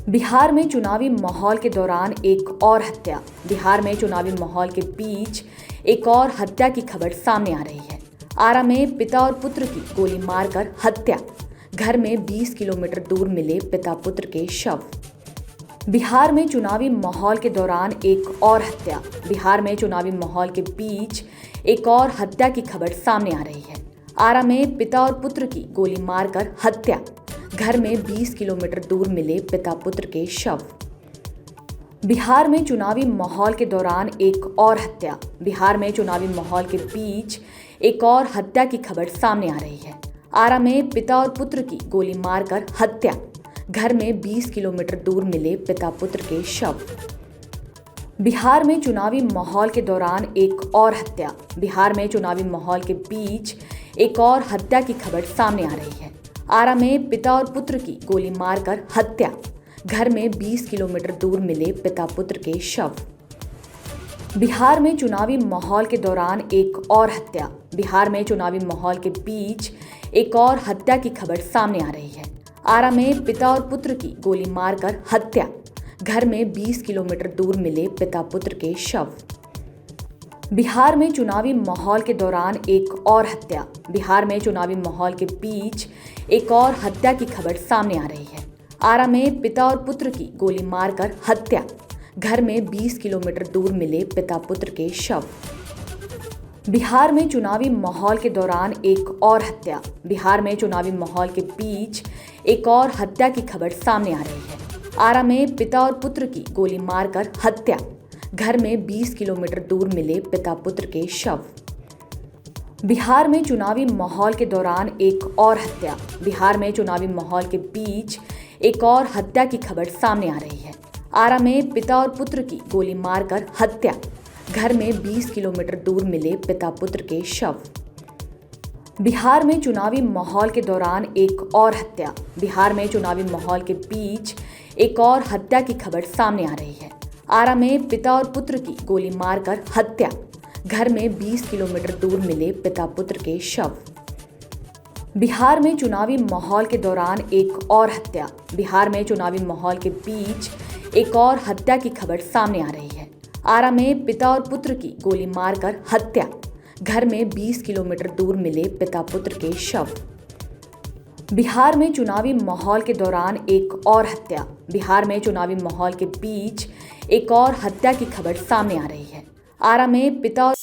बिहार में चुनावी माहौल के दौरान एक और हत्या। बिहार में चुनावी माहौल के बीच एक और हत्या की खबर सामने आ रही है। आरा में पिता और पुत्र की गोली मारकर हत्या। घर में 20 किलोमीटर दूर मिले पिता पुत्र के शव। बिहार में चुनावी माहौल के दौरान एक और हत्या। बिहार में चुनावी माहौल के बीच एक और हत्या की खबर सामने आ रही है। आरा में पिता और पुत्र की गोली मारकर हत्या। घर में 20 किलोमीटर दूर मिले पिता पुत्र के शव। बिहार में चुनावी माहौल के दौरान एक और हत्या। बिहार में चुनावी माहौल के बीच एक और हत्या की खबर सामने आ रही है। आरा में पिता और पुत्र की गोली मारकर हत्या। घर में 20 किलोमीटर दूर मिले पिता पुत्र के शव। बिहार में चुनावी माहौल के दौरान एक और हत्या। बिहार में चुनावी माहौल के बीच एक और हत्या की खबर सामने आ रही है। आरा में पिता और पुत्र की गोली मारकर हत्या। घर में 20 किलोमीटर दूर मिले पिता पुत्र के शव। बिहार में चुनावी माहौल के दौरान एक और हत्या। बिहार में चुनावी माहौल के बीच एक और हत्या की खबर सामने आ रही है। आरा में पिता और पुत्र की गोली मारकर हत्या। घर में 20 किलोमीटर दूर मिले पिता पुत्र के शव। बिहार में चुनावी माहौल के दौरान एक और हत्या। बिहार में चुनावी माहौल के बीच एक और हत्या की खबर सामने आ रही है। आरा में पिता और पुत्र की गोली मारकर हत्या। घर में 20 किलोमीटर दूर मिले पिता पुत्र के शव। बिहार में चुनावी माहौल के दौरान एक और हत्या। बिहार में चुनावी माहौल के बीच एक और हत्या की खबर सामने आ रही है। आरा में पिता और पुत्र की गोली मारकर हत्या। घर में 20 किलोमीटर दूर मिले पिता पुत्र के शव। बिहार में चुनावी माहौल के दौरान एक और हत्या। बिहार में चुनावी माहौल के बीच एक और हत्या की खबर सामने आ रही है। आरा में पिता और पुत्र की गोली मारकर हत्या। घर में 20 किलोमीटर दूर मिले पिता पुत्र के शव। बिहार में चुनावी माहौल के दौरान एक और हत्या। बिहार में चुनावी माहौल के बीच एक और हत्या की खबर सामने आ रही है। आरा में पिता और पुत्र की गोली मारकर हत्या। घर में 20 किलोमीटर दूर मिले पिता पुत्र के शव। बिहार में चुनावी माहौल के दौरान एक और हत्या। बिहार में चुनावी माहौल के बीच एक और हत्या की खबर सामने आ रही है। आरा में पिता और पुत्र की गोली मारकर हत्या। घर में 20 किलोमीटर दूर मिले पिता पुत्र के शव। बिहार में चुनावी माहौल के दौरान एक और हत्या। बिहार में चुनावी माहौल के बीच एक और हत्या की खबर सामने आ रही है। आरा में पिता और